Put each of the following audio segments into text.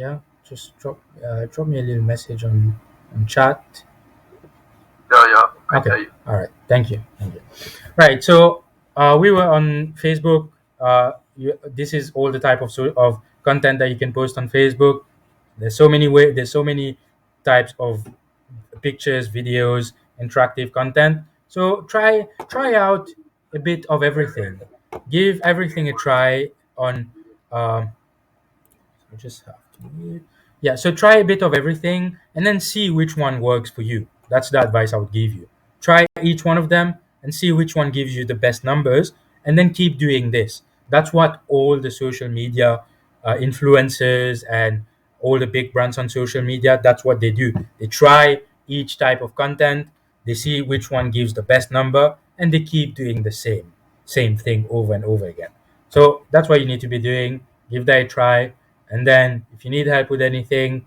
Yeah, just drop me a little message on chat. Yeah, yeah, I Okay. hear you. All right. Thank you. Thank you. Right. So we were on Facebook. This is all the type of content that you can post on Facebook. There's so many types of pictures, videos, interactive content. So try out a bit of everything. Give everything a try on. Um, I just have to mute. Yeah, so try a bit of everything and then see which one works for you. That's the advice I would give you. Try each one of them and see which one gives you the best numbers, and then keep doing this. That's what all the social media influencers and all the big brands on social media, that's what they do. They try each type of content, they see which one gives the best number, and they keep doing the same thing over and over again. So that's what you need to be doing. Give that a try. And then if you need help with anything,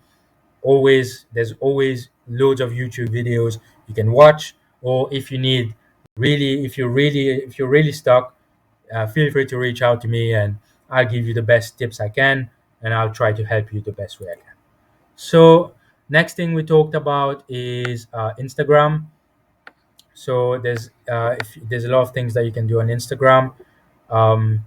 there's always loads of YouTube videos you can watch. Or if you need if you're really stuck, feel free to reach out to me, and I'll give you the best tips I can, and I'll try to help you the best way I can. So next thing we talked about is Instagram. So there's a lot of things that you can do on Instagram.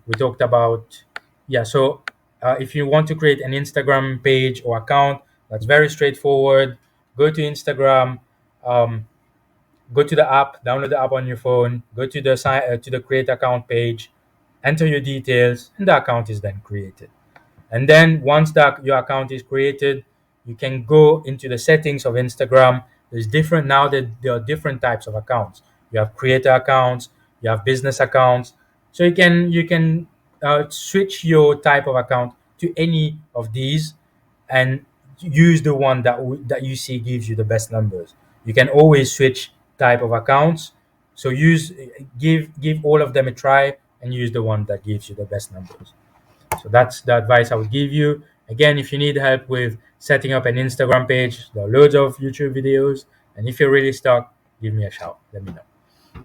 We talked about, yeah. So if you want to create an Instagram page or account, that's very straightforward. Go to Instagram, um, go to the app, download the app on your phone, go to the create account page, enter your details, and the account is then created. And then once that your account is created, you can go into the settings of Instagram. There's different now that there are different types of accounts. You have creator accounts, you have business accounts. So you can switch your type of account to any of these and use the one that you see gives you the best numbers. You can always switch type of accounts. So give all of them a try and use the one that gives you the best numbers. So that's the advice I would give you. Again, if you need help with setting up an Instagram page, there are loads of YouTube videos. And if you're really stuck, give me a shout. Let me know.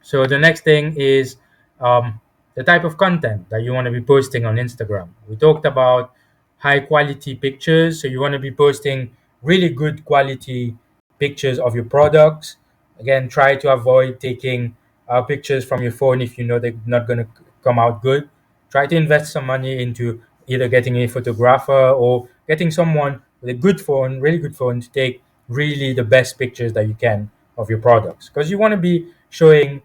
So the next thing is the type of content that you want to be posting on Instagram. We talked about high quality pictures. So you want to be posting really good quality pictures of your products. Again, try to avoid taking pictures from your phone if you know they're not going to come out good. Try to invest some money into either getting a photographer or getting someone with a good phone, really good phone, to take really the best pictures that you can of your products, because you want to be showing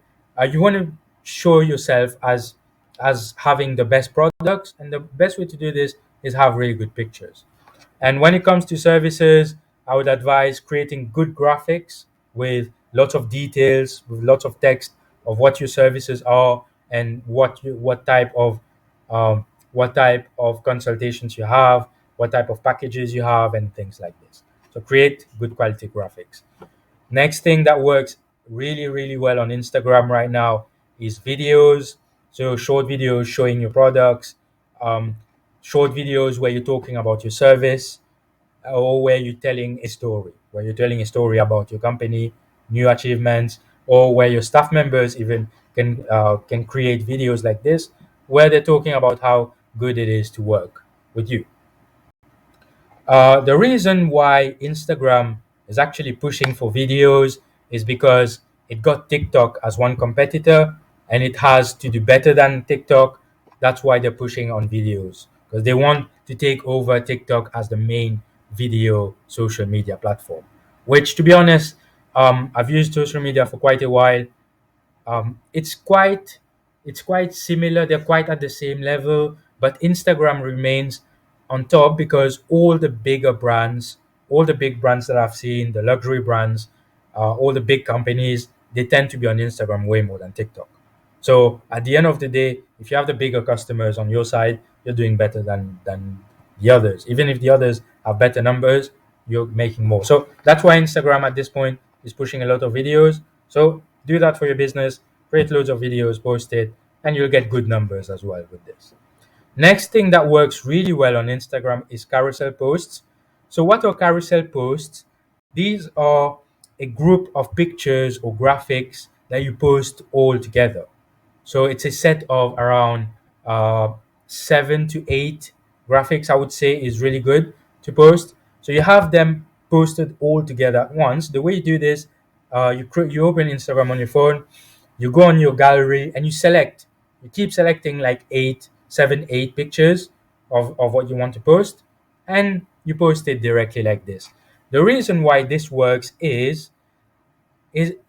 you want to show yourself as having the best products, and the best way to do this is have really good pictures. And when it comes to services, I would advise creating good graphics with lots of details, with lots of text of what your services are and what type of consultations you have, what type of packages you have, and things like this. So create good quality graphics. Next thing that works really, really well on Instagram right now is videos. So short videos showing your products, um, short videos where you're talking about your service, or where you're telling a story about your company, new achievements, or where your staff members even can create videos like this, where they're talking about how good it is to work with you. The reason why Instagram is actually pushing for videos is because it got TikTok as one competitor, and it has to do better than TikTok. That's why they're pushing on videos, because they want to take over TikTok as the main video social media platform. Which, to be honest, I've used social media for quite a while. It's quite similar. They're quite at the same level, but Instagram remains on top because all the big brands that I've seen, the luxury brands, all the big companies, they tend to be on Instagram way more than TikTok. So at the end of the day, if you have the bigger customers on your side, you're doing better than the others. Even if the others have better numbers, you're making more. So that's why Instagram at this point is pushing a lot of videos. So do that for your business, create loads of videos, post it, and you'll get good numbers as well with this. Next thing that works really well on Instagram is carousel posts. So what are carousel posts? These are a group of pictures or graphics that you post all together. So it's a set of around 7 to 8 graphics, I would say, is really good. to post. So you have them posted all together at once. The way you do this, you open Instagram on your phone, you go on your gallery, and you select. You keep selecting like 8 pictures of what you want to post, and you post it directly like this. The reason why this works is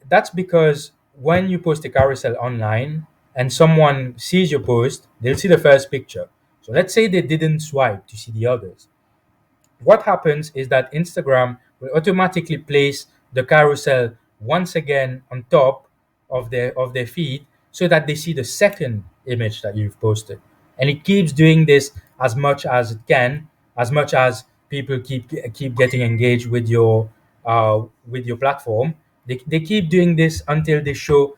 that's because when you post a carousel online and someone sees your post, they'll see the first picture. So let's say they didn't swipe to see the others. What happens is that Instagram will automatically place the carousel once again on top of their feed so that they see the second image that you've posted. And it keeps doing this as much as it can, as much as people keep getting engaged with your platform. They keep doing this until they show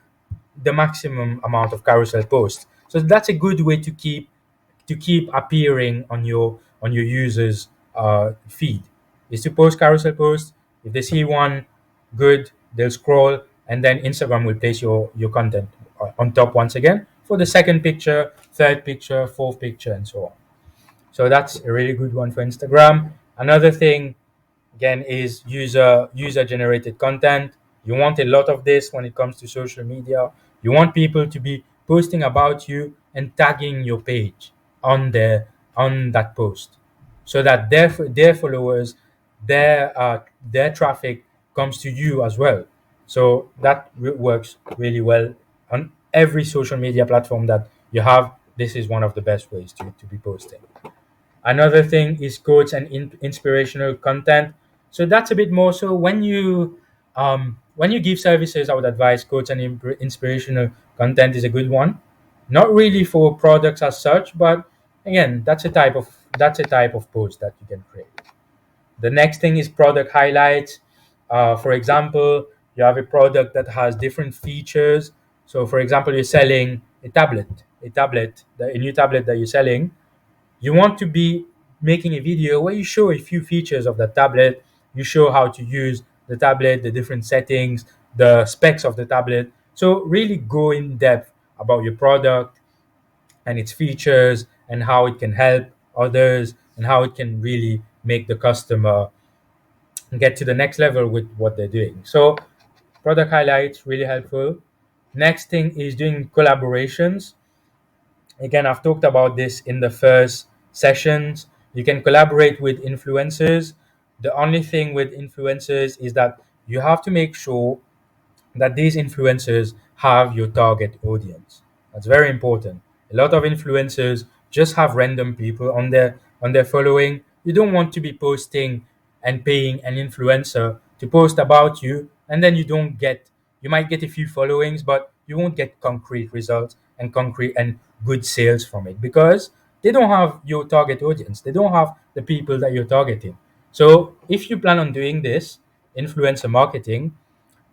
the maximum amount of carousel posts. So that's a good way to keep appearing on your users feed, is to post carousel posts. If they see one, good, they'll scroll, and then Instagram will place your content on top once again for the second picture, third picture, fourth picture, and so on. So that's a really good one for Instagram. Another thing, again, is user generated content. You want a lot of this when it comes to social media. You want people to be posting about you and tagging your page on that post, so that their followers, their traffic comes to you as well. So that works really well on every social media platform that you have. This is one of the best ways to be posting. Another thing is quotes and inspirational content. So that's a bit more so when you give services, I would advise quotes and inspirational content is a good one. Not really for products as such, but again, that's a type of post that you can create. The next thing is product highlights. For example, you have a product that has different features. So, for example, you're selling a new tablet that you're selling. You want to be making a video where you show a few features of the tablet. You show how to use the tablet, the different settings, the specs of the tablet. So really go in depth about your product and its features and how it can help others and how it can really make the customer get to the next level with what they're doing. So product highlights really helpful. Next thing is doing collaborations. Again, I've talked about this in the first sessions. You can collaborate with influencers. The only thing with influencers is that you have to make sure that these influencers have your target audience. That's very important. A lot of influencers just have random people on their following. You don't want to be posting and paying an influencer to post about you, and then you might get a few followings, but you won't get concrete results and concrete and good sales from it because they don't have your target audience. They don't have the people that you're targeting. So if you plan on doing this influencer marketing,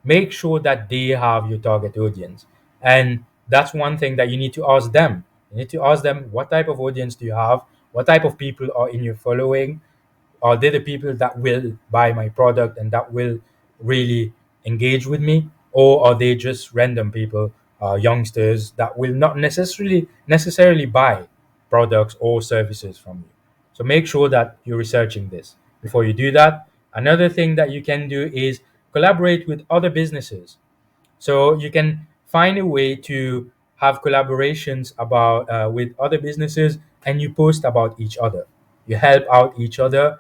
make sure that they have your target audience. And that's one thing that you need to ask them. You need to ask them, what type of audience do you have? What type of people are in your following? Are they the people that will buy my product and that will really engage with me? Or are they just random people, youngsters that will not necessarily buy products or services from you? So make sure that you're researching this before you do that. Another thing that you can do is collaborate with other businesses. So you can find a way to have collaborations about with other businesses, and you post about each other. You help out each other.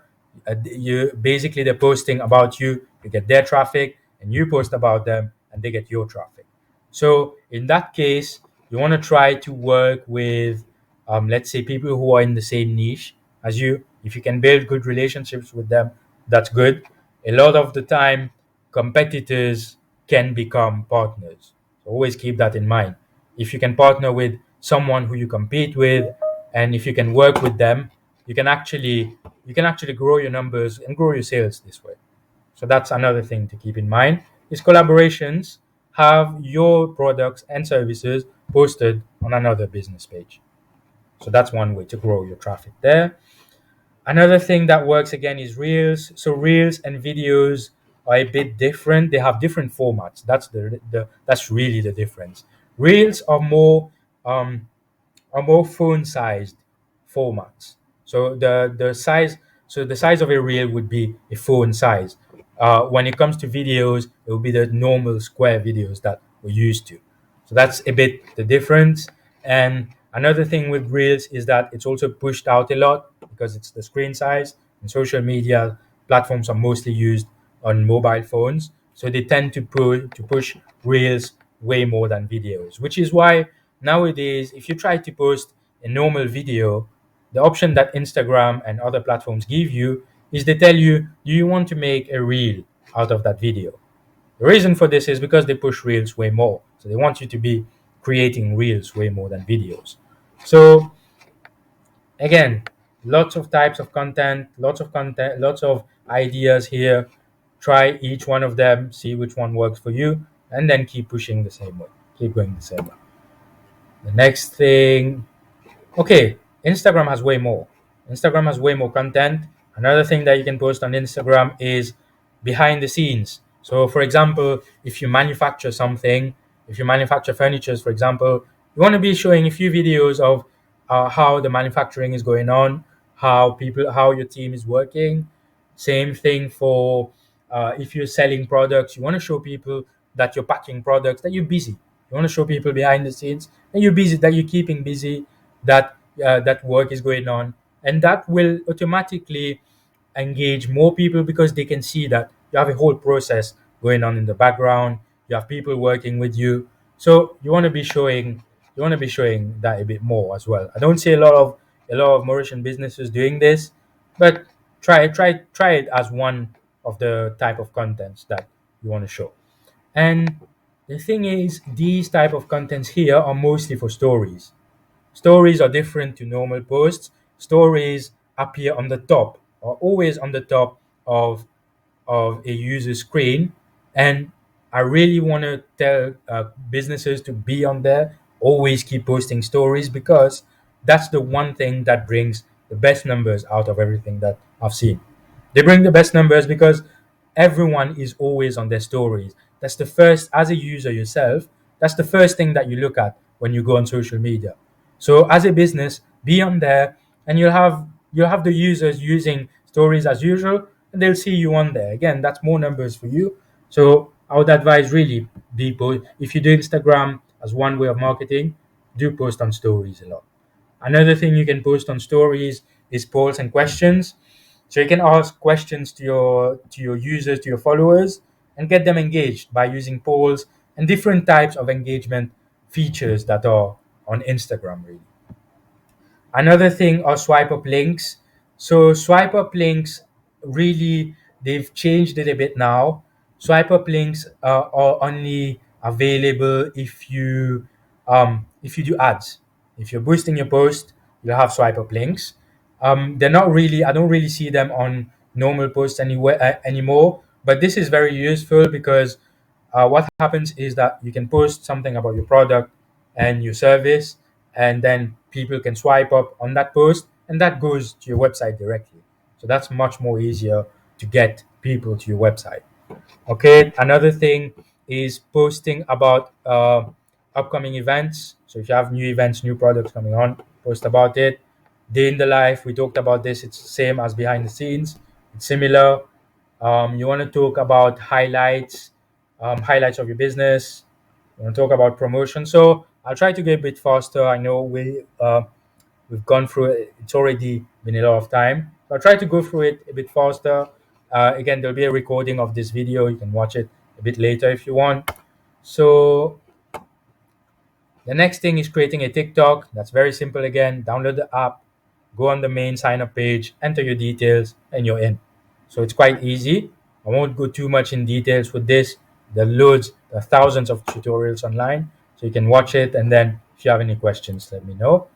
You basically, they're posting about you. You get their traffic, and you post about them, and they get your traffic. So in that case, you want to try to work with, let's say, people who are in the same niche as you. If you can build good relationships with them, that's good. A lot of the time, competitors can become partners. So always keep that in mind. If you can partner with someone who you compete with, and if you can work with them, you can actually grow your numbers and grow your sales this way. So that's another thing to keep in mind is collaborations. Have your products and services posted on another business page. So that's one way to grow your traffic there. Another thing that works again is reels. So reels and videos are a bit different. They have different formats. That's really the difference. Reels are more phone sized formats. So the size So the size of a reel would be a phone size. When it comes to videos, it will be the normal square videos that we're used to. So that's a bit the difference. And another thing with reels is that it's also pushed out a lot because it's the screen size. And social media platforms are mostly used on mobile phones, so they tend to push reels way more than videos, which is why nowadays if you try to post a normal video, the option that Instagram and other platforms give you is they tell you, do you want to make a reel out of that video? The reason for this is because they push reels way more. So they want you to be creating reels way more than videos. So again, lots of types of content, lots of ideas here. Try each one of them, see which one works for you, and then keep pushing the same way. Keep going the same way. The next thing, okay, Instagram has way more. Instagram has way more content. Another thing that you can post on Instagram is behind the scenes. So, for example, if you manufacture something, if you manufacture furnitures, for example, you want to be showing a few videos of how the manufacturing is going on, how your team is working. Same thing for if you're selling products, you want to show people that you're packing products, that you're busy. You want to show people behind the scenes that you're busy, that you're keeping busy, that work is going on, and that will automatically engage more people because they can see that you have a whole process going on in the background. You have people working with you, so you want to be showing that a bit more as well. I don't see a lot of Mauritian businesses doing this, but try it as one of the type of contents that you want to show. And the thing is, these type of contents here are mostly for stories. Stories are different to normal posts. Stories appear on the top, or always on the top of a user screen. And I really want to tell businesses to be on there, always keep posting stories, because that's the one thing that brings the best numbers out of everything that I've seen. They bring the best numbers because everyone is always on their stories. That's the first, as a user yourself, that's the first thing that you look at when you go on social media. So as a business, be on there, and you'll have the users using stories as usual, and they'll see you on there. Again, that's more numbers for you. So I would advise really people, if you do Instagram as one way of marketing, do post on stories a lot. Another thing you can post on stories is polls and questions. So you can ask questions to your users, to your followers, and get them engaged by using polls and different types of engagement features that are on Instagram really. Another thing are swipe up links. So swipe up links, really, they've changed it a bit now. Swipe up links are only available if you do ads. If you're boosting your post, you'll have swipe up links. They're not really. I don't really see them on normal posts anywhere anymore. But this is very useful because what happens is that you can post something about your product and your service, and then people can swipe up on that post, and that goes to your website directly. So that's much more easier to get people to your website. Okay, another thing is posting about upcoming events. So if you have new events, new products coming on, post about it. Day in the life, we talked about this. It's the same as behind the scenes. It's similar. You want to talk about highlights of your business. You want to talk about promotion. So I'll try to get a bit faster. I know we've gone through it. It's already been a lot of time. So I'll try to go through it a bit faster. Again, there'll be a recording of this video. You can watch it a bit later if you want. So the next thing is creating a TikTok. That's very simple again. Download the app, go on the main sign up page, enter your details, and you're in. So it's quite easy. I won't go too much in details with this. There are thousands of tutorials online. So you can watch it, and then if you have any questions, let me know.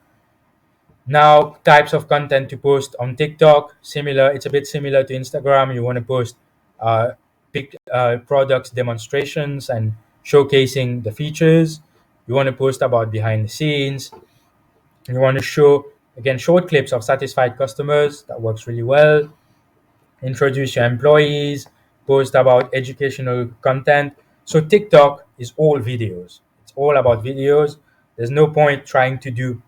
Now, types of content to post on TikTok, similar. It's a bit similar to Instagram. You want to post products demonstrations and showcasing the features. You want to post about behind the scenes. You want to show, again, short clips of satisfied customers. That works really well. Introduce your employees. Post about educational content. So TikTok is all videos. It's all about videos. There's no point trying to do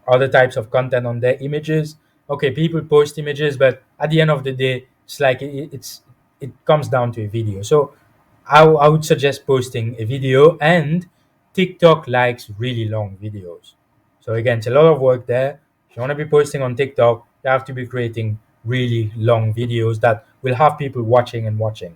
other types of content on their images. okay, people post images, but at the end of the day, it's like it comes down to a video. So I would suggest posting a video, and TikTok likes really long videos. So again, it's a lot of work there. If you want to be posting on TikTok, you have to be creating really long videos that will have people watching and watching.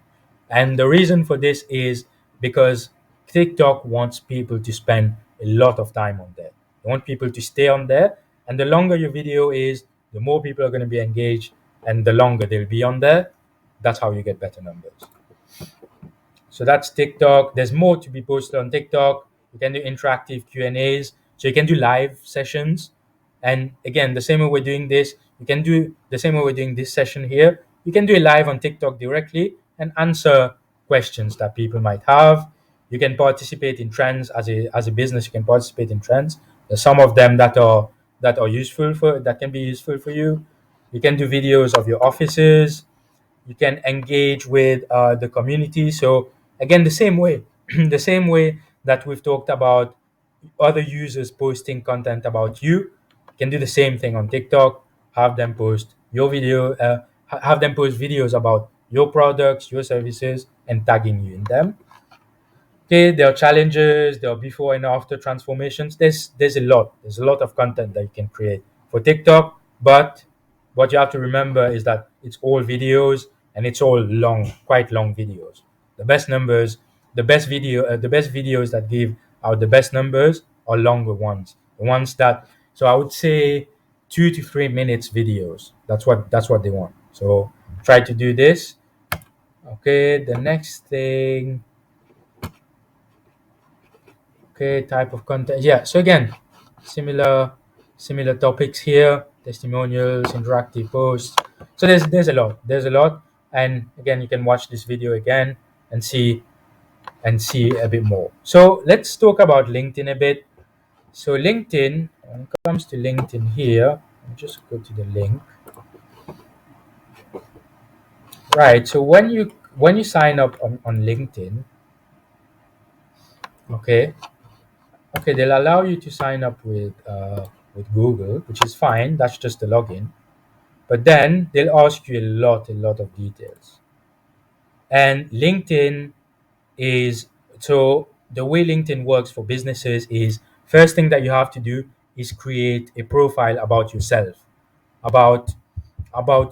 And the reason for this is because TikTok wants people to spend a lot of time on there. They want people to stay on there. And the longer your video is, the more people are going to be engaged, and the longer they'll be on there. That's how you get better numbers. So that's TikTok. There's more to be posted on TikTok. You can do interactive Q&As. So you can do live sessions. And again, the same way we're doing this, you can do the same way we're doing this session here. You can do it live on TikTok directly and answer questions that people might have. You can participate in trends as a business. You can participate in trends. There's some of them that are useful for that can be useful for you. You can do videos of your offices. You can engage with the community. So again, the same way, the same way that we've talked about other users posting content about you, you can do the same thing on TikTok. Have them post your video, have them post videos about your products, your services, and tagging you in them. Okay, there are challenges, there are before and after transformations. There's a lot of content that you can create for TikTok, but what you have to remember is that it's all videos, and it's all long, quite long videos. The best numbers, the best videos that give out the best numbers are longer ones. The ones that, so I would say 2 to 3 minutes videos. That's what they want. So try to do this. Okay, the next thing. Okay, type of content. Yeah. So again, similar similar topics here: testimonials, interactive posts. So there's a lot. There's a lot. And again, you can watch this video again and see a bit more. So let's talk about LinkedIn a bit. So LinkedIn, when it comes to LinkedIn here, I'll just go to the link. Right. So when you sign up on LinkedIn, okay, okay, they'll allow you to sign up with Google, which is fine. That's just the login. But then they'll ask you a lot of details. And LinkedIn is so the way LinkedIn works for businesses is first thing that you have to do is create a profile about yourself, about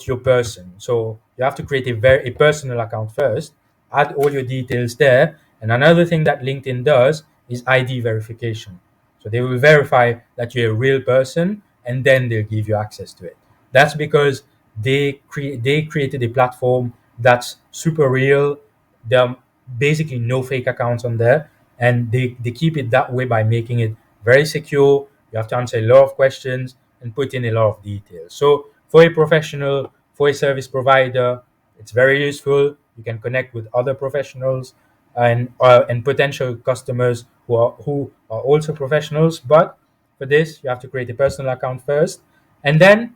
your person. So you have to create a personal account first, add all your details there. And another thing that LinkedIn does is ID verification. So they will verify that you're a real person, and then they'll give you access to it. That's because they created a platform that's super real. There are basically no fake accounts on there, and they keep it that way by making it very secure. You have to answer a lot of questions and put in a lot of details. So for a professional, for a service provider, it's very useful. You can connect with other professionals and potential customers who are also professionals. But for this, you have to create a personal account first, and then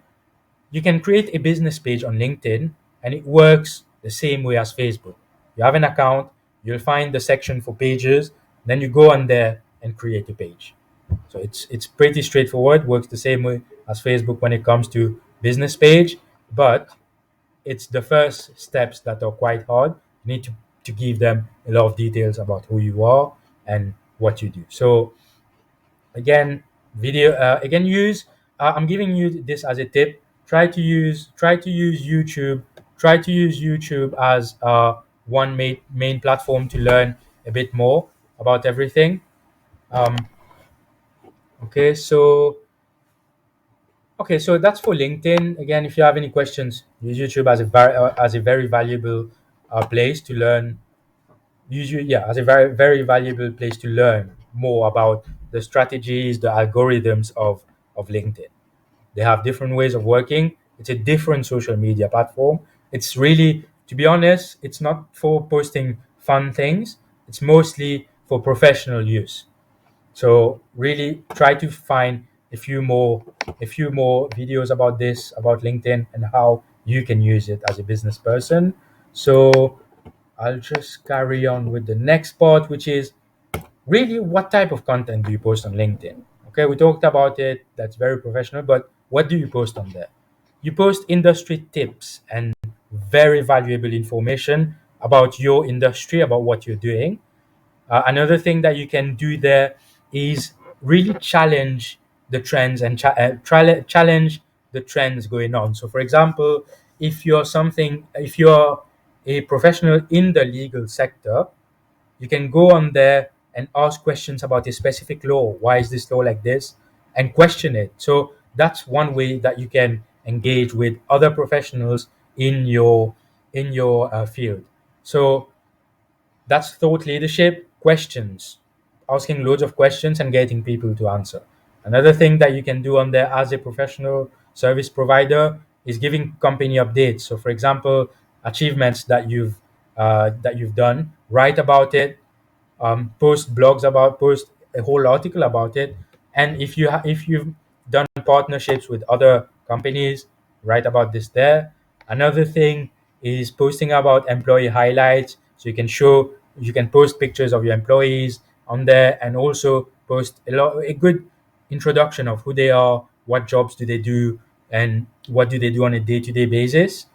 you can create a business page on LinkedIn, and it works the same way as Facebook. You have an account, you'll find the section for pages, then you go on there and create a page. So it's pretty straightforward, works the same way as Facebook when it comes to business page, but it's the first steps that are quite hard. You need to give them a lot of details about who you are and what you do. So again, video again use I'm giving you this as a tip. Try to use YouTube. Try to use YouTube as one main platform to learn a bit more about everything. um, okay, so that's for LinkedIn. Again, if you have any questions, use YouTube as a very valuable place to learn. Use you yeah as a very valuable place to learn more about the strategies, the algorithms of LinkedIn. They have different ways of working. It's a different social media platform. It's really, to be honest, it's not for posting fun things. It's mostly for professional use. So really try to find a few more videos about this, about LinkedIn, and how you can use it as a business person. So I'll just carry on with the next part, which is really what type of content do you post on LinkedIn? Okay, we talked about it. That's very professional, but what do you post on there? You post industry tips and very valuable information about your industry, about what you're doing. Another thing that you can do there is really challenge the trends and challenge the trends going on. So, for example, if you're a professional in the legal sector, you can go on there and ask questions about a specific law. Why is this law like this? And question it. So that's one way that you can engage with other professionals in your field. So that's thought leadership, questions, asking loads of questions and getting people to answer. Another thing that you can do on there as a professional service provider is giving company updates. So, for example, achievements that you've done, write about it, post a whole article about it, and if you've done partnerships with other companies, write about this there. Another thing is posting about employee highlights, so you can post pictures of your employees on there, and also post a good introduction of who they are, what jobs do they do, and what do they do on a day-to-day basis.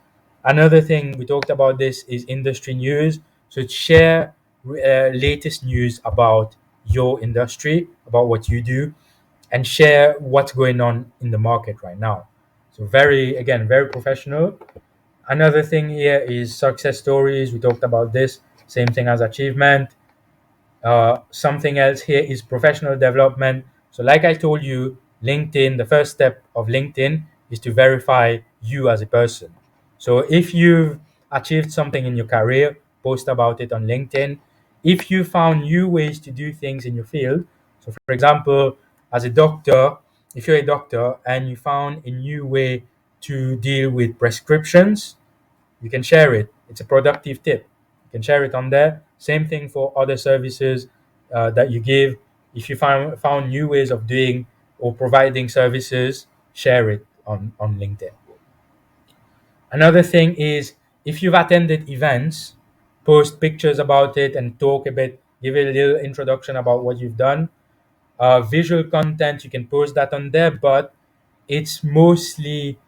Another thing we talked about this is industry news. So share latest news about your industry, about what you do, and share what's going on in the market right now. So very professional. Another thing here is success stories. We talked about this. Same thing as achievement. Something else here is professional development. So, like I told you, LinkedIn, the first step of LinkedIn is to verify you as a person. So, if you've achieved something in your career, post about it on LinkedIn. If you found new ways to do things in your field, so for example, as a doctor, if you're a doctor and you found a new way to deal with prescriptions, you can share it. It's a productive tip. You can share it on there. Same thing for other services that you give. If you found new ways of doing or providing services, share it on LinkedIn. Another thing is if you've attended events, post pictures about it and talk a bit, give a little introduction about what you've done. Visual content, you can post that on there, but it's mostly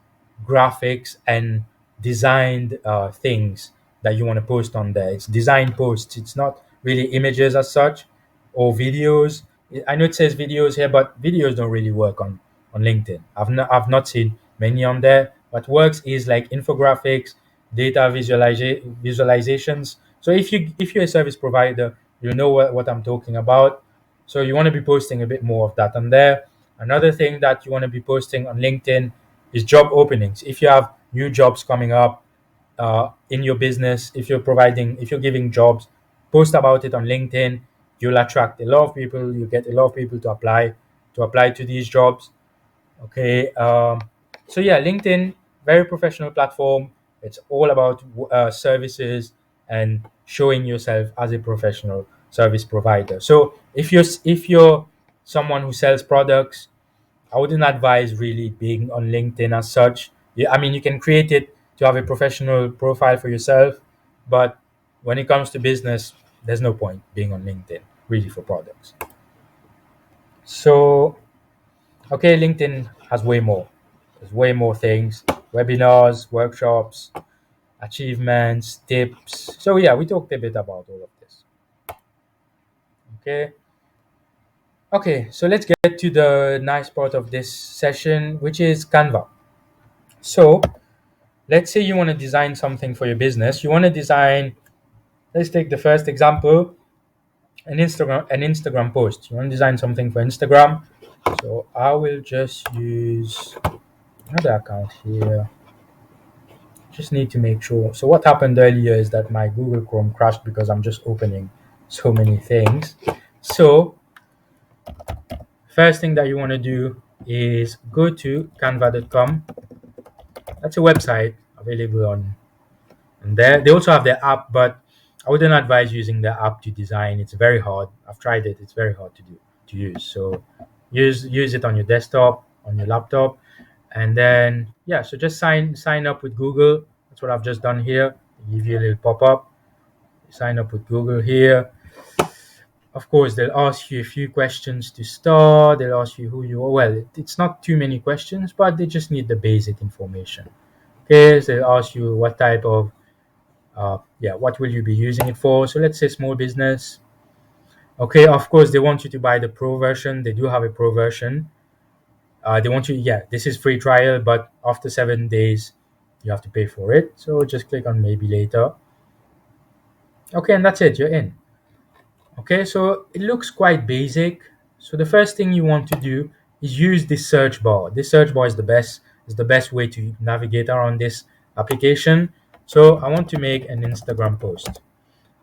graphics and designed things that you want to post on there. It's design posts. It's not really images as such or videos. I know it says videos here, but videos don't really work on LinkedIn. I've not seen many on there. What works is like infographics, data visualizations. So if you're a service provider, you know what I'm talking about. So you want to be posting a bit more of that on there. Another thing that you want to be posting on LinkedIn is job openings. If you have new jobs coming up in your business, if you're giving jobs, post about it on LinkedIn. You'll attract a lot of people. You get a lot of people to apply to these jobs. Okay. So yeah, LinkedIn, very professional platform. It's all about services and showing yourself as a professional service provider. So if you're someone who sells products, I wouldn't advise really being on LinkedIn as such. Yeah, I mean, you can create it to have a professional profile for yourself, but when it comes to business, there's no point being on LinkedIn really for products. So okay, LinkedIn has way more. There's way more things: webinars, workshops, achievements, tips. So yeah, we talked a bit about all of this. Okay. Okay, so let's get to the nice part of this session, which is Canva. So let's say you want to design something for your business. You want to design, let's take the first example, an Instagram post. You want to design something for Instagram. So I will just use another account here. Just need to make sure. So what happened earlier is that my Google Chrome crashed because I'm just opening so many things. So first thing that you want to do is go to canva.com. That's a website available on there. They also have their app, but I wouldn't advise using the app to design. It's very hard. I've tried it. It's very hard to use. So use it on your desktop, on your laptop, and then yeah. So just sign up with Google. That's what I've just done here. Give you a little pop up. Sign up with Google here. Of course, they'll ask you a few questions to start. They'll ask you who you are. Well, it's not too many questions, but they just need the basic information. Okay, so they'll ask you what type of, yeah, what will you be using it for? So let's say small business. Okay, of course, they want you to buy the pro version. They do have a pro version. They want you, yeah, this is free trial, but after 7 days, you have to pay for it. So just click on maybe later. Okay, and that's it. You're in. Okay, so it looks quite basic. So the first thing you want to do is use this search bar. This search bar is the best way to navigate around this application. So I want to make an Instagram post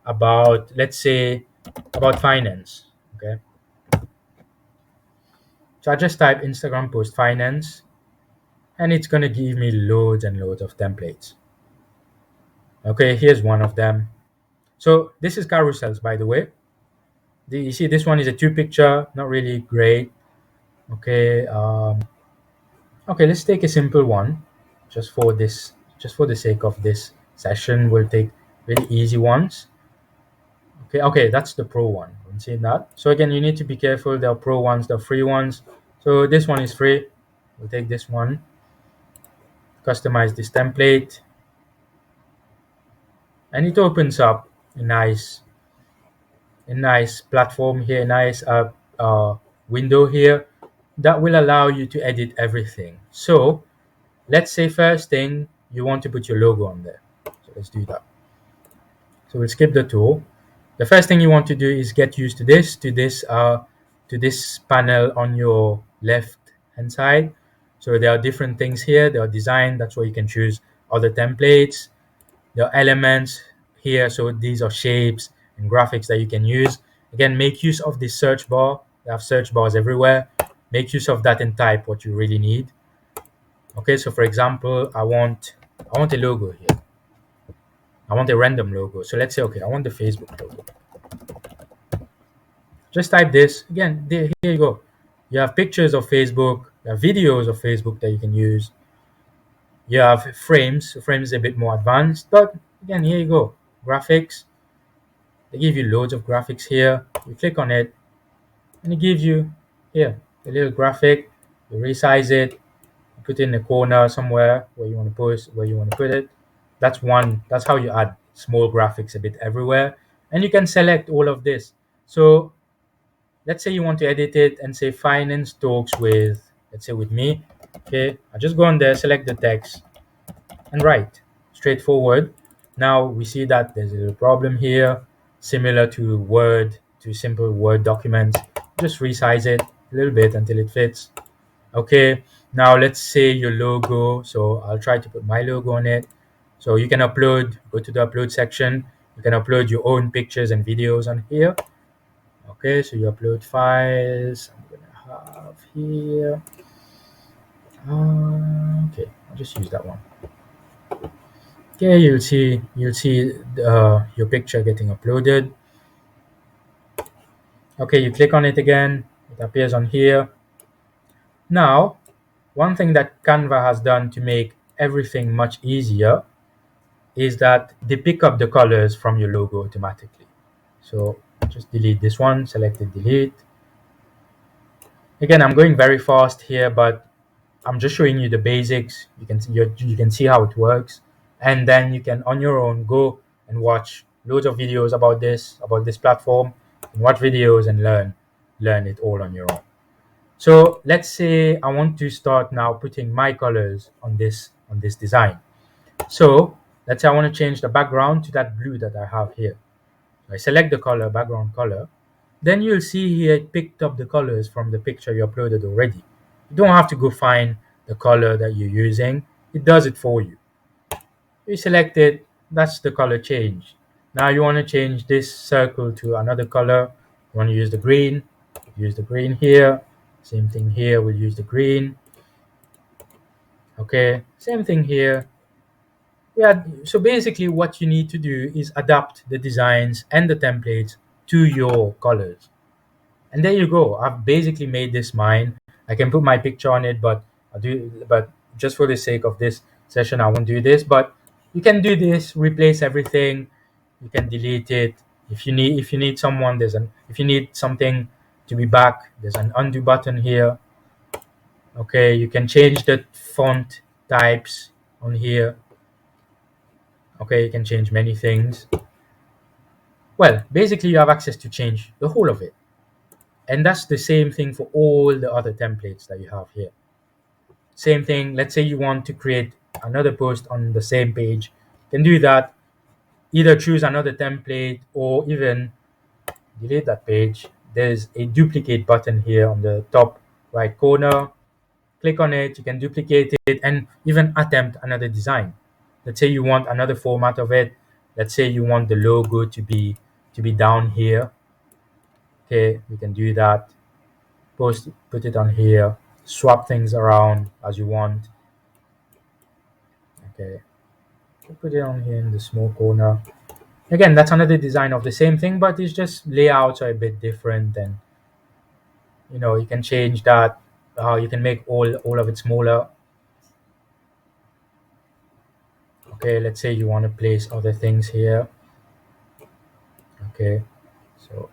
about, let's say, about finance. Okay, so I just type Instagram post finance, and it's gonna give me loads and loads of templates. Okay, here's one of them. So this is carousels, by the way. You see, this one is a two picture, not really great. Okay, okay, let's take a simple one, just for this, just for the sake of this session. We'll take really easy ones. Okay, okay, that's the pro one. You see that? So again, you need to be careful. There are pro ones, there are free ones. So this one is free. We'll take this one. Customize this template, and it opens up a nice platform here, a nice window here that will allow you to edit everything. So let's say first thing you want to put your logo on there. So let's do that. So we'll skip the tool. The first thing you want to do is get used to this panel on your left hand side. So there are different things here. There are design. That's where you can choose other templates. There are elements here. So these are shapes and graphics that you can use. Again, make use of this search bar. They have search bars everywhere. Make use of that and type what you really need. Okay, so for example, I want a logo here. I want a random logo. So let's say, okay, I want the Facebook logo. Just type this. Again, there, here you go. You have pictures of Facebook, you have videos of Facebook that you can use. You have frames. So frames is a bit more advanced, but again, here you go. Graphics. They give you loads of graphics here. You click on it, and it gives you here a little graphic. You resize it, you put it in the corner somewhere where you want to post, where you want to put it. That's one. That's how you add small graphics a bit everywhere, and you can select all of this. So let's say you want to edit it and say finance talks with, let's say, with me. Okay, I just go on there, select the text, and write. Straightforward. Now we see that there's a little problem here, similar to Word, to simple Word documents. Just resize it a little bit until it fits. Okay, now let's say your logo. So I'll try to put my logo on it. So you can upload, go to the upload section. You can upload your own pictures and videos on here. Okay, so you upload files. I'm gonna have here. Okay, I'll just use that one. Okay, you'll see your picture getting uploaded. Okay, you click on it again. It appears on here. Now, one thing that Canva has done to make everything much easier is that they pick up the colors from your logo automatically. So just delete this one, select it, delete. Again, I'm going very fast here, but I'm just showing you the basics. You can see how it works, and then you can on your own go and watch loads of videos about this platform, and watch videos and learn it all on your own. So let's say I want to start now putting my colors on this design. So let's say I want to change the background to that blue that I have here. I select the color, background color. Then you'll see here it picked up the colors from the picture you uploaded already. You don't have to go find the color that you're using. It does it for you. You select it, that's the color change. Now you want to change this circle to another color. You want to use the green here. Same thing here, we'll use the green. Okay, same thing here. So basically what you need to do is adapt the designs and the templates to your colors. And there you go. I've basically made this mine. I can put my picture on it, but just for the sake of this session, I won't do this. But you can do this, replace everything. You can delete it. If you need someone, if you need something to be back, there's an undo button here. Okay, you can change the font types on here. Okay, you can change many things. Well, basically you have access to change the whole of it. And that's the same thing for all the other templates that you have here. Same thing, let's say you want to create another post on the same page. You can do that. Either choose another template or even delete that page. There's a duplicate button here on the top right corner. Click on it, you can duplicate it and even attempt another design. Let's say you want another format of it. Let's say you want the logo to be down here. Okay, you can do that. Put it on here. Swap things around as you want. Okay, put it on here in the small corner. Again, that's another design of the same thing, but it's just layouts are a bit different, and you can change that. You can make all of it smaller. Okay, let's say you want to place other things here. Okay, so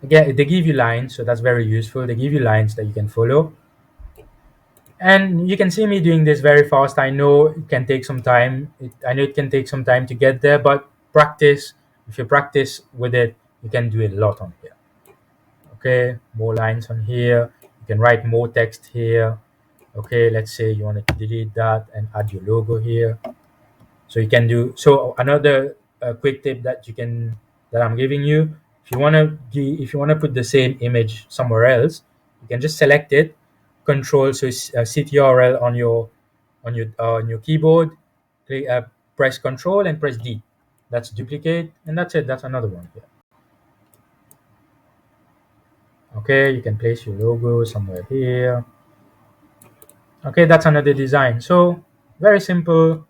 again, they give you lines, so that's very useful. They give you lines that you can follow. And you can see me doing this very fast. I know it can take some time. I know it can take some time to get there, but practice. If you practice with it, you can do a lot on here. Okay, more lines on here. You can write more text here. Okay, let's say you want to delete that and add your logo here. So you can do so. Another quick tip that I'm giving you, if you want to put the same image somewhere else, you can just select it, control so CTRL on your keyboard, click, press control and press D. That's duplicate, and that's it. That's another one here. Okay, you can place your logo somewhere here. Okay, that's another design. So very simple.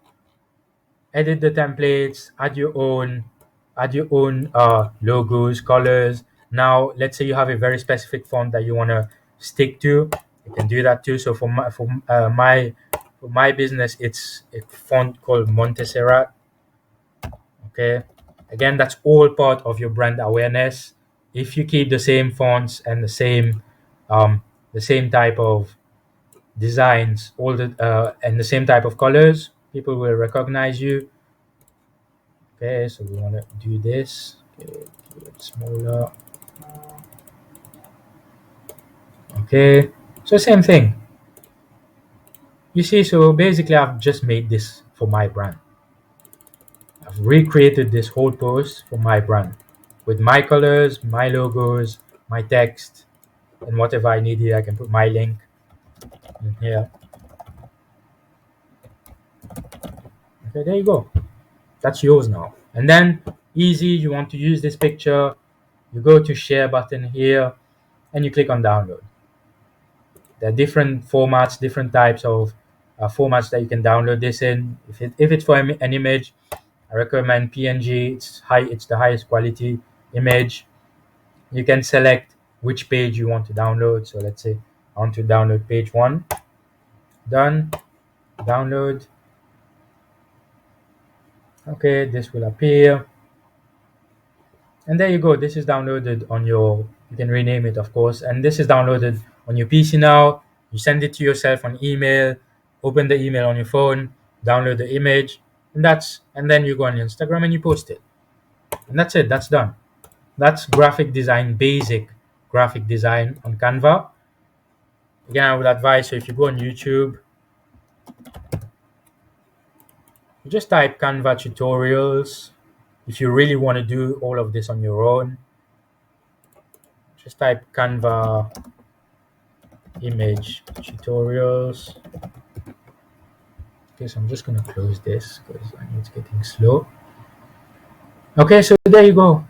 Edit the templates, add your own logos, colors. Now let's say you have a very specific font that you want to stick to, you can do that too. So for my business, it's a font called Montserrat. Okay, again, that's all part of your brand awareness. If you keep the same fonts and the same type of designs, and the same type of colors, people will recognize you. Okay, so we want to do this. Okay, keep it smaller. Okay, so same thing. You see, so basically I've just made this for my brand. I've recreated this whole post for my brand with my colors, my logos, my text, and whatever I need here. I can put my link in here. Okay, there you go. That's yours now. And then easy, you want to use this picture, you go to share button here and you click on download. There are different formats, different types of formats that you can download this in. If it's for an image, I recommend PNG. It's the highest quality image. You can select which page you want to download. So let's say I want to download page 1. Done. Download. Okay, this will appear. And there you go. This is downloaded on your, you can rename it, of course. And this is downloaded on your PC now. You send it to yourself on email, open the email on your phone, download the image, and then you go on Instagram and you post it. And that's it. That's done. That's graphic design, basic graphic design on Canva. Again, I would advise, so if you go on YouTube, you just type Canva tutorials. If you really want to do all of this on your own, just type Canva image tutorials. Okay, so I'm just going to close this because I know it's getting slow. Okay, so there you go.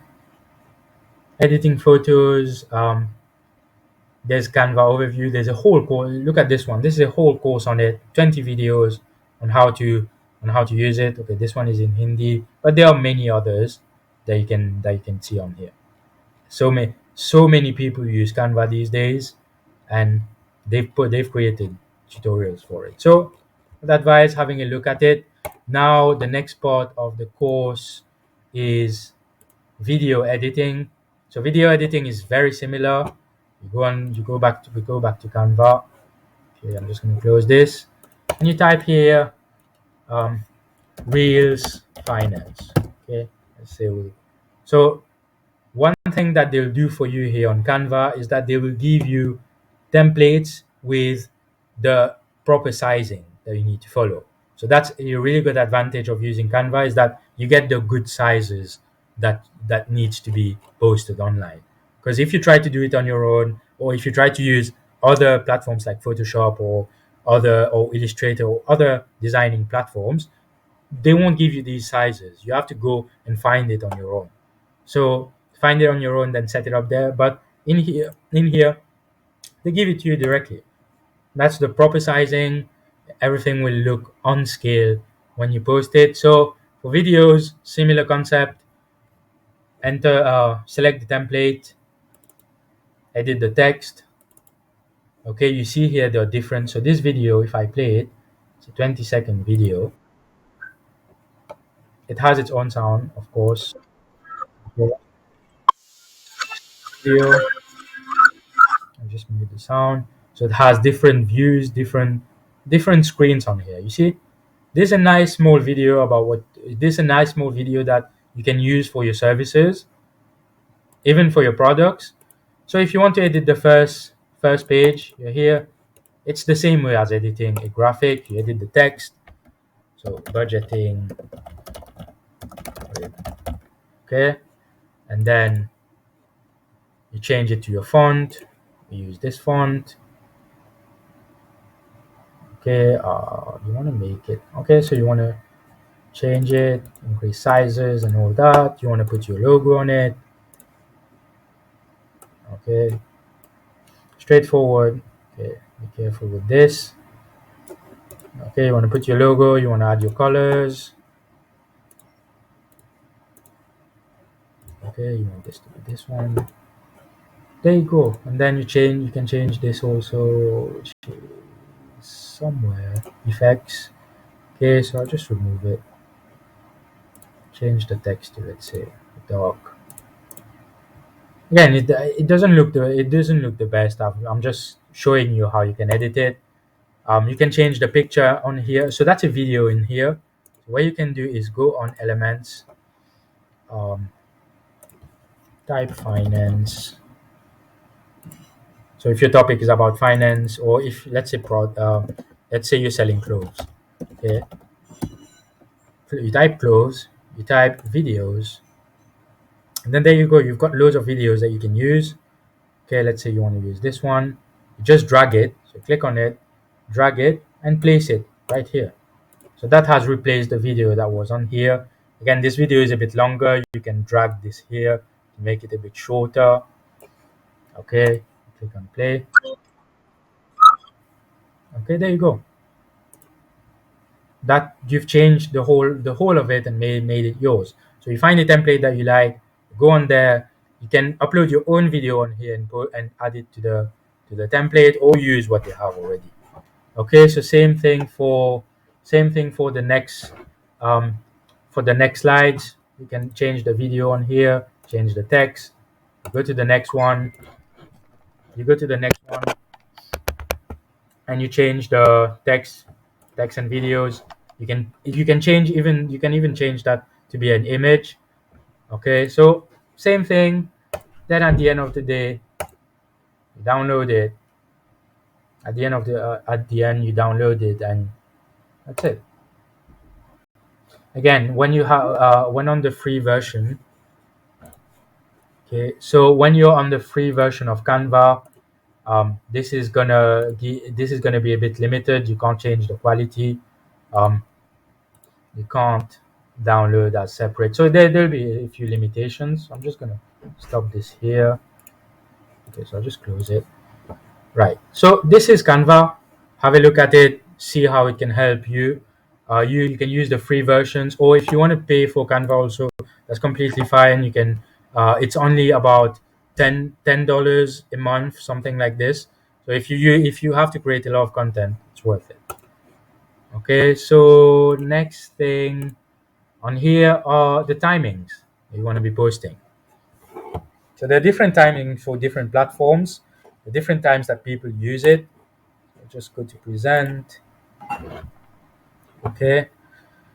Editing photos. There's Canva overview. There's a whole course. Look at this one. This is a whole course on it. 20 videos on how to use it. Okay, this one is in Hindi, but there are many others that you can see on here. So many people use Canva these days, and they've created tutorials for it. So I'd advise having a look at it. Now the next part of the course is video editing. So video editing is very similar. We go back to Canva. Okay, I'm just going to close this, and you type here um, Reels Finance. Okay, let's say so one thing that they'll do for you here on Canva is that they will give you templates with the proper sizing that you need to follow. So that's a really good advantage of using Canva, is that you get the good sizes that needs to be posted online. Because if you try to do it on your own, or if you try to use other platforms like Photoshop or Illustrator or other designing platforms, they won't give you these sizes. You have to go and find it on your own. So find it on your own, then set it up there. But in here, they give it to you directly. That's the proper sizing. Everything will look on scale when you post it. So for videos, similar concept. Enter, select the template, edit the text. Okay, you see here the difference. So this video, if I play it, it's a 20-second video. It has its own sound, of course. Okay, video. I just mute the sound. So it has different views, different screens on here. You see, this is a nice small video about what this is a nice small video that you can use for your services, even for your products. So if you want to edit the first page, you're here. It's the same way as editing a graphic. You edit the text. So budgeting, okay, and then you change it to your font. You use this font. Okay, you want to make it okay. So you want to change it, increase sizes and all that. You want to put your logo on it. Okay, straightforward. Okay, be careful with this. Okay, you want to put your logo, you want to add your colors. Okay, you want this to be this one. There you go. And then you can change this also, which is somewhere effects. Okay, so I'll just remove it. Change the text to, let's say, dark. Again, it doesn't look the best. I'm just showing you how you can edit it. You can change the picture on here. So that's a video in here. What you can do is go on elements, um, type finance. So if your topic is about finance, or if let's say you're selling clothes, okay, you type clothes, you type videos, and then there you go. You've got loads of videos that you can use. Okay, let's say you want to use this one. You just drag it. So click on it, drag it, and place it right here. So that has replaced the video that was on here. Again, this video is a bit longer. You can drag this here to make it a bit shorter. Okay, click on play. Okay, there you go. That you've changed the whole of it and made it yours. So you find a template that you like, go on there. You can upload your own video on here and add it to the template, or use what you have already. Okay, so same thing for the next um, slides. You can change the video on here, change the text. Go to the next one. You go to the next one, and you change the text and videos. You can even change that to be an image. Okay, so same thing. Then at the end of the day, you download it. At the end you download it, and that's it. Again, when on the free version. Okay, so when you're on the free version of Canva, this is gonna be a bit limited. You can't change the quality. Um, you can't download as separate. So there'll be a few limitations. I'm just gonna stop this here. Okay, so I'll just close it. Right. So this is Canva. Have a look at it. See how it can help you. You can use the free versions, or if you want to pay for Canva also, that's completely fine. You can. It's only about $10 a month, something like this. So if you have to create a lot of content, it's worth it. Okay. So next thing on here are the timings you want to be posting. So there are different timings for different platforms, the different times that people use it. I'll just go to present. Okay.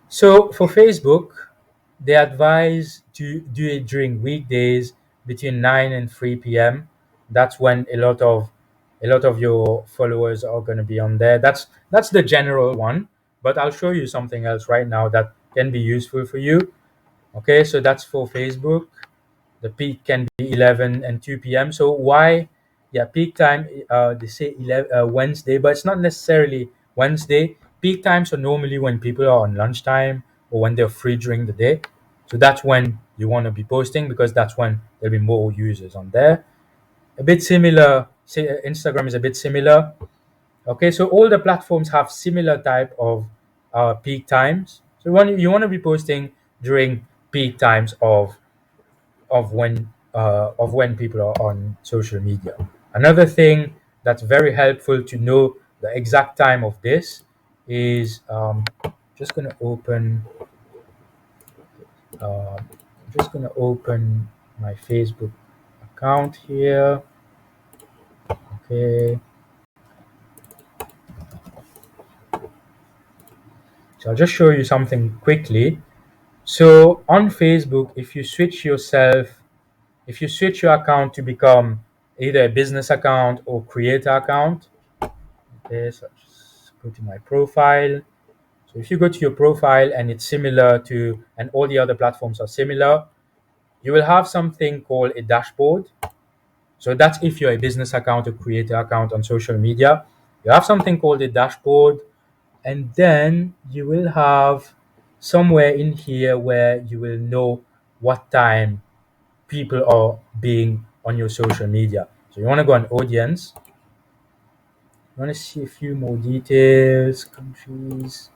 So for Facebook, they advise to do it during weekdays between 9 and 3 p.m. That's when a lot of your followers are going to be on there. That's the general one, but I'll show you something else right now that can be useful for you. Okay, so that's for Facebook. The peak can be 11 and 2 p.m. So why? Yeah, peak time, they say 11, Wednesday, but it's not necessarily Wednesday. Peak times are normally when people are on lunchtime or when they're free during the day. So that's when you want to be posting because that's when there'll be more users on there. A bit similar, say Instagram is a bit similar. Okay, so all the platforms have similar type of peak times. So you want to be posting during peak times of when people are on social media. Another thing that's very helpful to know the exact time of this is just going to open. I'm just going to open my Facebook account here. Okay, so I'll just show you something quickly. So on Facebook, if you switch your account to become either a business account or creator account. Okay, so I'll just go to my profile. So if you go to your profile and it's similar to, and all the other platforms are similar, you will have something called a dashboard. So that's if you're a business account or creator account on social media. You have something called a dashboard, and then you will have somewhere in here where you will know what time people are being on your social media. So you want to go on audience. You want to see a few more details, countries.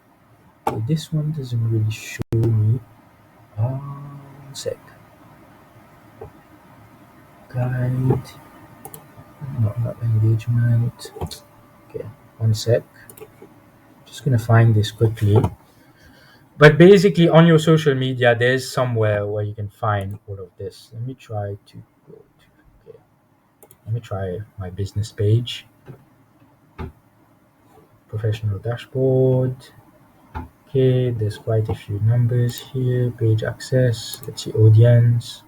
Okay, this one doesn't really show me. One sec. Guide. No, not engagement. Okay, one sec. Just gonna find this quickly. But basically, on your social media, there's somewhere where you can find all of this. Let me try to go to. Okay, let me try my business page. Professional dashboard. Okay, there's quite a few numbers here. Page access. Let's see, audience.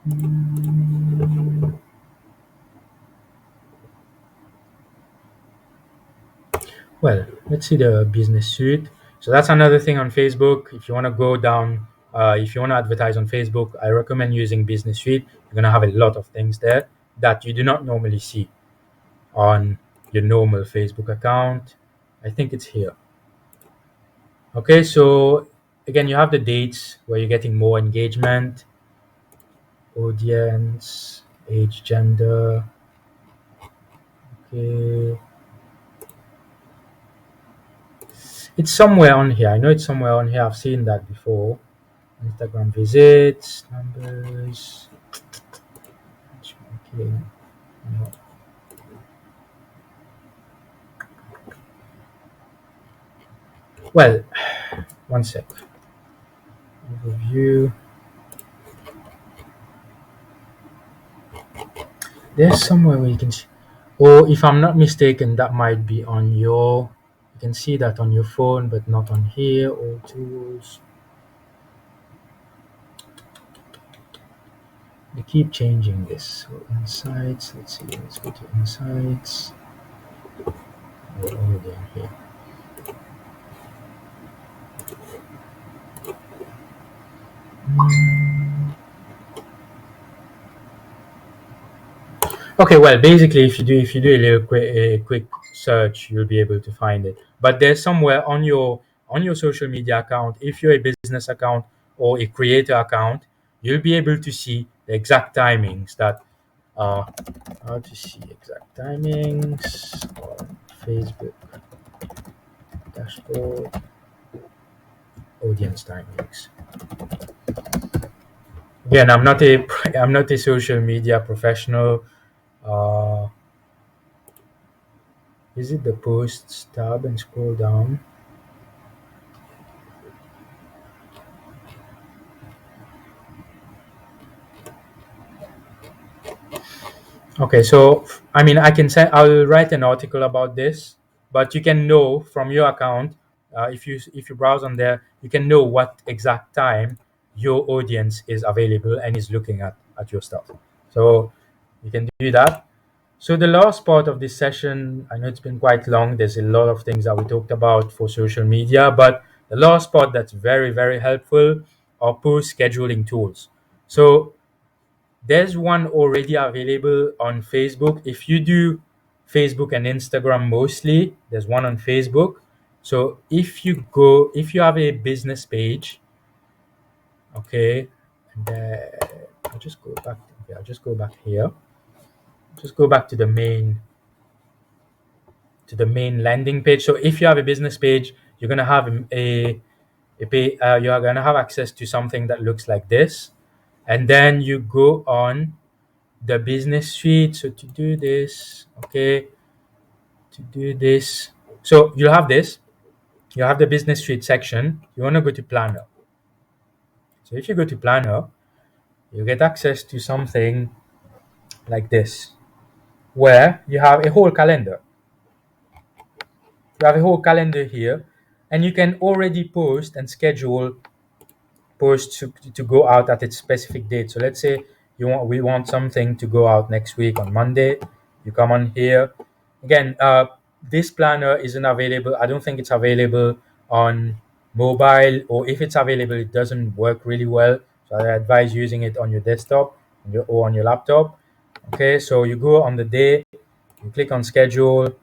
Hmm. Well, let's see the business suite. So that's another thing on Facebook. If you want to go down, if you want to advertise on Facebook, I recommend using Business Suite. You're going to have a lot of things there that you do not normally see on your normal Facebook account. I think it's here. Okay, so again, you have the dates where you're getting more engagement, audience, age, gender. Okay, it's somewhere on here. I know it's somewhere on here. I've seen that before. Instagram visits, numbers. Okay. No. Well, one sec. Overview. There's somewhere where you can see, or if I'm not mistaken, that might be on your. You can see that on your phone, but not on here. All tools. They keep changing this. So insights. Let's see. Let's go to insights. All down here. Hmm. Okay, well, basically, if you do a quick search, you'll be able to find it. But there's somewhere on your social media account, if you're a business account or a creator account, you'll be able to see the exact timings that how to see exact timings on Facebook dashboard, audience timings. Again, I'm not a social media professional. Uh, Visit the posts tab and scroll down. Okay, so I mean, I can say I'll write an article about this, but you can know from your account, if you browse on there, you can know what exact time your audience is available and is looking at your stuff. So you can do that. So the last part of this session, I know it's been quite long. There's a lot of things that we talked about for social media, but the last part that's very, very helpful are post scheduling tools. So there's one already available on Facebook. If you do Facebook and Instagram mostly, there's one on Facebook. So if you have a business page, okay, and I'll just go back. Okay, I'll just go back here. Just go back to the main landing page. So if you have a business page, you're gonna have you are gonna have access to something that looks like this, and then you go on the business suite. So to do this, okay, to do this, so you have this. You have the business suite section. You want to go to Planner. So if you go to Planner, you get access to something like this, where you have a whole calendar. You have a whole calendar here, and you can already post and schedule post to go out at its specific date. So let's say we want something to go out next week on Monday. You come on here. Again, this planner isn't available. I don't think it's available on mobile, or if it's available, it doesn't work really well. So I advise using it on your desktop or on your laptop. Okay, so you go on the day, you click on schedule.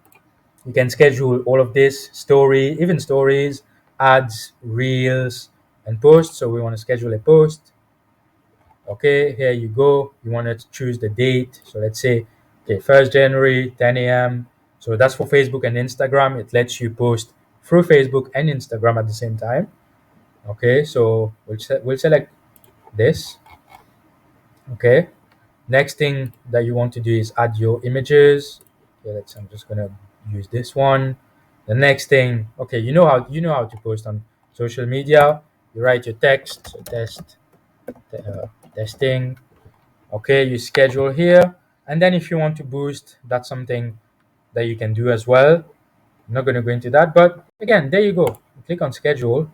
You can schedule all of this even stories, ads, reels, and posts. So we want to schedule a post. Okay, here you go. You want to choose the date. So let's say, okay, 1st January, 10 a.m. So that's for Facebook and Instagram. It lets you post through Facebook and Instagram at the same time. Okay, so we'll select this. Okay, next thing that you want to do is add your images. Okay, I'm just gonna use this one. The next thing, okay, you know how to post on social media. You write your text, so testing. Okay, you schedule here, and then if you want to boost, that's something that you can do as well. I'm not gonna go into that, but again, there you go. Click on schedule.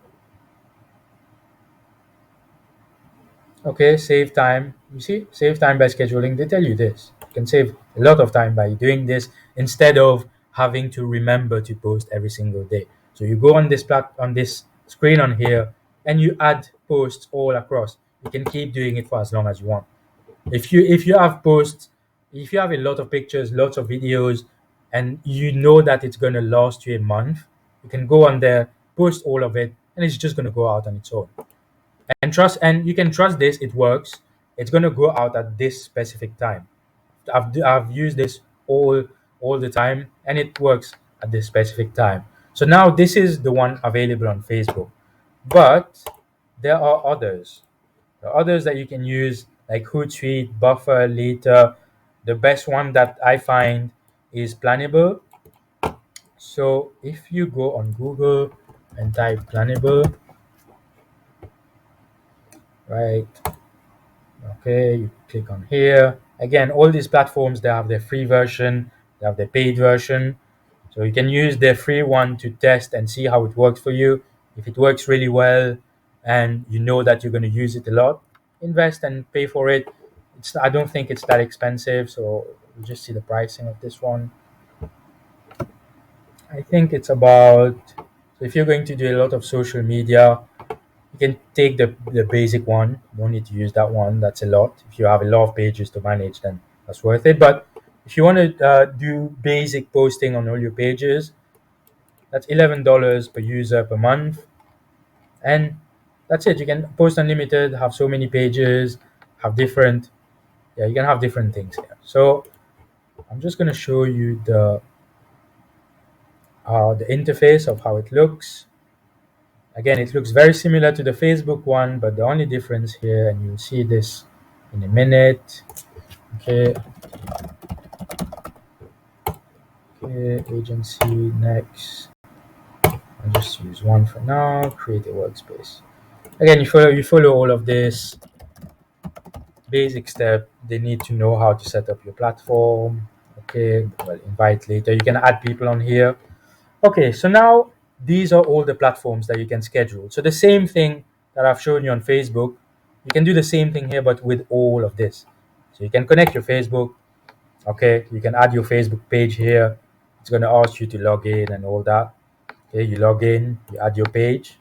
Okay, save time. You see, save time by scheduling. They tell you this. You can save a lot of time by doing this instead of having to remember to post every single day. So you go on on this screen on here, and you add posts all across. You can keep doing it for as long as you want. If you have posts, if you have a lot of pictures, lots of videos, and you know that it's gonna last you a month, you can go on there, post all of it, and it's just gonna go out on its own. And you can trust this, it works. It's going to go out at this specific time. I've used this all the time, and it works at this specific time. So now this is the one available on Facebook, but there are others. There are others that you can use, like Hootsuite, Buffer, Later. The best one that I find is Plannable. So if you go on Google and type Plannable, right? Okay, you click on here. Again, all these platforms, they have their free version, they have their paid version. So you can use their free one to test and see how it works for you. If it works really well and you know that you're going to use it a lot, invest and pay for it. I don't think it's that expensive. So you just see the pricing of this one. I think it's about, so if you're going to do a lot of social media, you can take the basic one. You don't need to use that one. That's a lot. If you have a lot of pages to manage, then that's worth it. But if you want to do basic posting on all your pages, that's $11 per user per month, and that's it. You can post unlimited, have so many pages, have different. Yeah, you can have different things here. So I'm just gonna show you the interface of how it looks. Again, it looks very similar to the Facebook one, but the only difference here, and you'll see this in a minute. Okay, okay, agency next. I'll just use one for now. Create a workspace. Again, you follow all of this. basic step, they need to know how to set up your platform. Okay, well, invite later. You can add people on here. Okay, so now these are all the platforms that you can schedule. So the same thing that I've shown you on Facebook, you can do the same thing here, but with all of this. So you can connect your Facebook. Okay, you can add your Facebook page here. It's going to ask you to log in and all that. Okay, you log in, you add your page.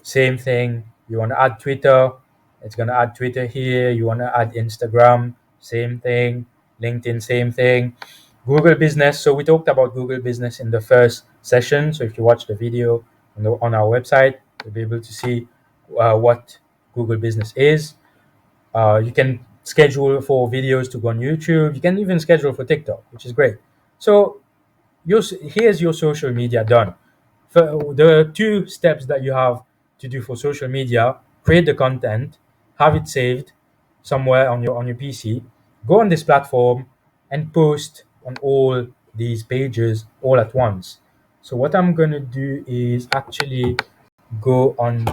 Same thing. You want to add Twitter, it's going to add Twitter here. You want to add Instagram, same thing. LinkedIn, same thing. Google Business. So we talked about Google Business in the first session. So if you watch the video on our website, you'll be able to see what Google Business is. You can schedule for videos to go on YouTube. You can even schedule for TikTok, which is great. So here's your social media done. For the two steps that you have to do for social media: create the content, have it saved somewhere on your PC, go on this platform, and post on all these pages all at once. So what I'm gonna do is actually go on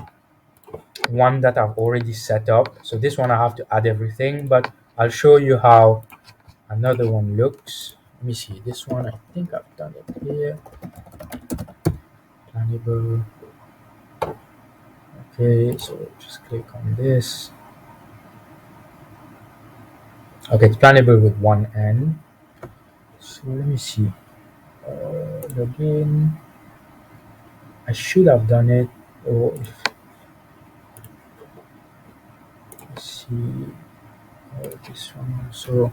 one that I've already set up. So this one I have to add everything, but I'll show you how another one looks. Let me see this one. I think I've done it here. Plannable. Okay, so just click on this. Okay, it's plannable with one N. So let me see. Login. I should have done it. Or let's see. This one also.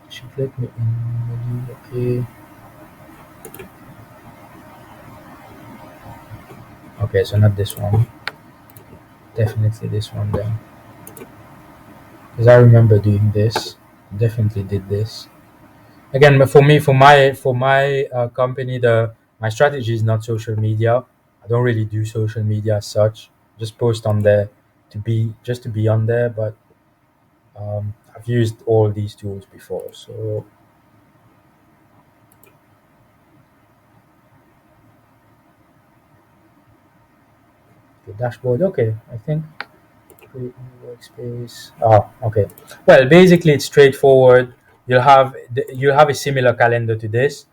Should let me in. Okay. Okay, so not this one. Definitely this one then. Because I remember doing this. Definitely did this. Again, for me, for my company, the my strategy is not social media. I don't really do social media as such. Just post on there to be on there. But I've used all these tools before. So the dashboard. Okay, I think create new workspace. Oh, okay. Well, basically, it's straightforward. You'll have a similar calendar to this,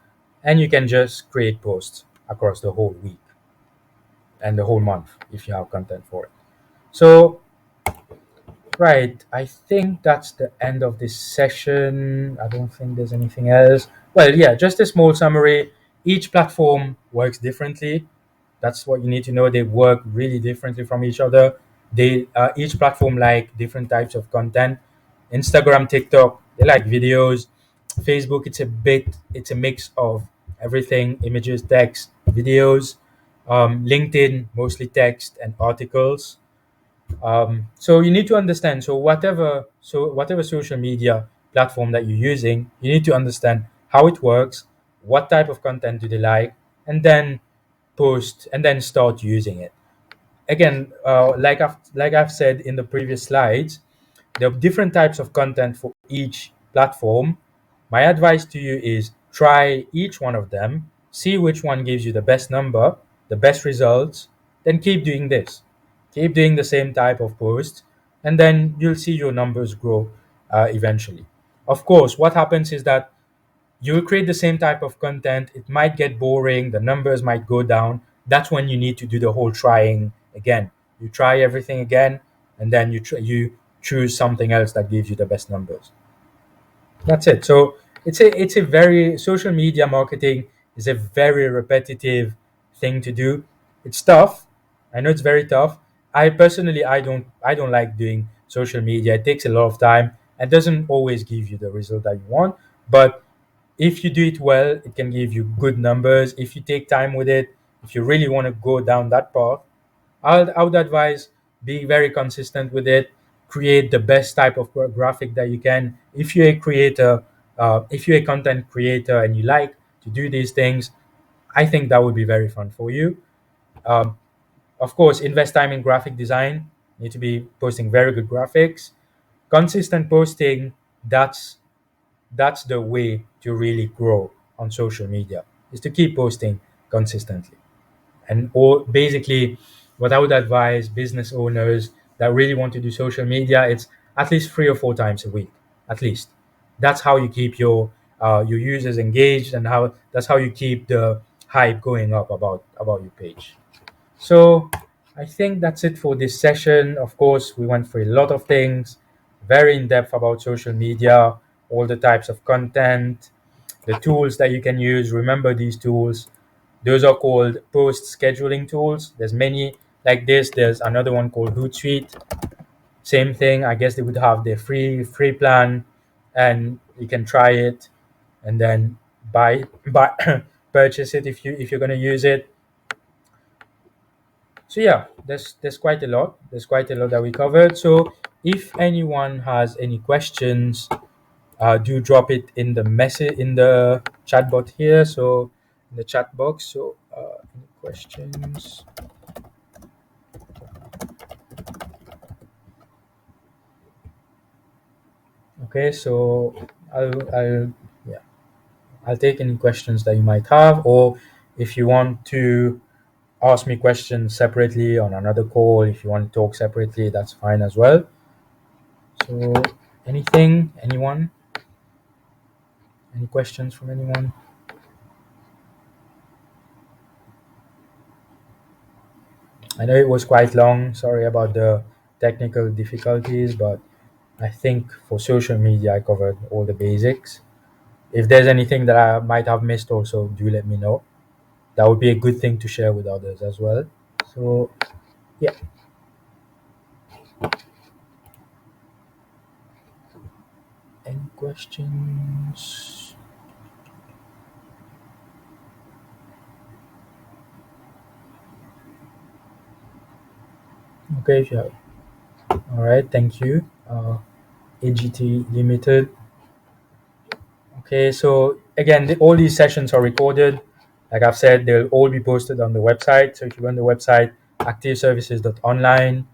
and you can just create posts across the whole week and the whole month if you have content for it. So, right, I think that's the end of this session. I don't think there's anything else. Well, yeah, just a small summary. Each platform works differently. That's what you need to know. They work really differently from each other. They each platform like different types of content. Instagram, TikTok, they like videos. Facebook, it's a mix of everything: images, text, videos. LinkedIn, mostly text and articles. So you need to understand. Whatever social media platform that you're using, you need to understand how it works, what type of content do they like, and then post and then start using it. Again, like I've said in the previous slides, there are different types of content for each platform. My advice to you is try each one of them, see which one gives you the best number, the best results, then keep doing this. Keep doing the same type of post, and then you'll see your numbers grow eventually. Of course, what happens is that you will create the same type of content. It might get boring, the numbers might go down. That's when you need to do the whole trying again. You try everything again, and then you choose something else that gives you the best numbers. That's it. So it's a very social media marketing is a very repetitive thing to do. It's tough. I know it's very tough. I don't like doing social media. It takes a lot of time and doesn't always give you the result that you want. But if you do it well, it can give you good numbers. If you take time with it, if you really want to go down that path, I would advise be very consistent with it. Create the best type of graphic that you can. If you're a creator, if you're a content creator and you like to do these things, I think that would be very fun for you. Um, of course, invest time in graphic design. You need to be posting very good graphics. consistent posting, that's the way to really grow on social media, is to keep posting consistently. And or basically, what I would advise business owners that really want to do social media, it's at least 3 or 4 times a week, at least. That's how you keep your users engaged, and how that's how you keep the hype going up about your page. So I think that's it for this session. Of course, we went through a lot of things, very in depth about social media, all the types of content, the tools that you can use. Remember these tools. Those are called post scheduling tools. There's many like this. There's another one called Hootsuite. Same thing. I guess they would have their free plan, and you can try it, and then buy purchase it if you're gonna use it. So yeah, there's quite a lot. There's quite a lot that we covered. So if anyone has any questions, do drop it in the message in the chat bot here. So in the chat box. So any questions? Okay, so I'll yeah, I'll take any questions that you might have, or if you want to ask me questions separately on another call, if you want to talk separately, that's fine as well. So anything, anyone? Any questions from anyone? I know it was quite long. Sorry about the technical difficulties, but I think for social media, I covered all the basics. If there's anything that I might have missed, also do let me know. That would be a good thing to share with others as well. So, yeah, any questions? Okay, if you have. All right, thank you. AGT Limited. Okay, so again, all these sessions are recorded. Like I've said, they'll all be posted on the website. So if you go on the website, activeservices.online,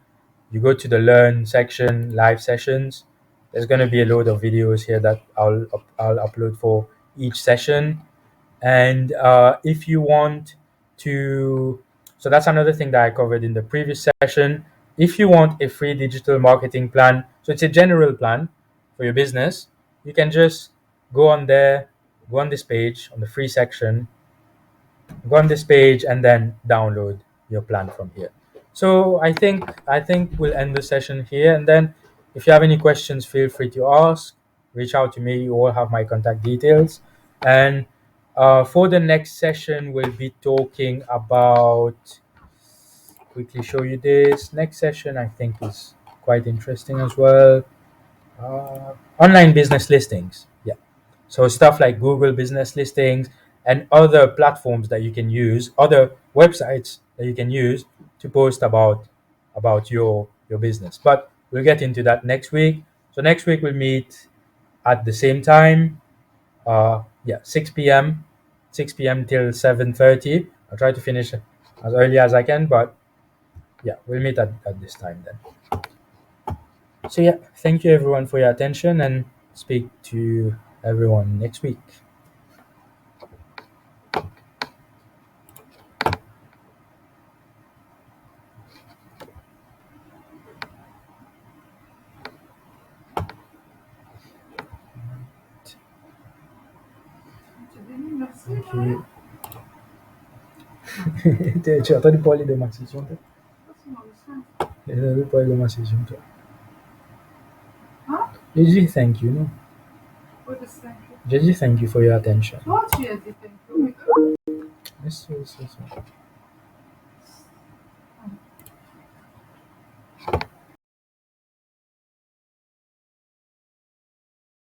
you go to the learn section, live sessions. There's going to be a load of videos here that I'll upload for each session. And if you want to, so that's another thing that I covered in the previous session. If you want a free digital marketing plan, so it's a general plan for your business, you can just go on there, go on this page on the free section, go on this page, and then download your plan from here. So I think we'll end the session here, and then if you have any questions, feel free to ask. Reach out to me. You all have my contact details. And for the next session, we'll be talking about. Quickly show you this next session. I think is quite interesting as well. Online business listings. Yeah. So stuff like Google business listings and other platforms that you can use, other websites that you can use to post about your business. But we'll get into that next week. So next week we'll meet at the same time. Yeah, 6 p.m. 6 p.m. till 7:30. I'll try to finish as early as I can, but yeah, we'll meet at this time then. So yeah, thank you everyone for your attention, and speak to everyone next week. Ok. Tu as entendu parler de ma session, toi? Tu as entendu parler de ma session, toi? J'ai dit thank you, non? J'ai dit thank you for your attention. Yes, yes, yes, yes.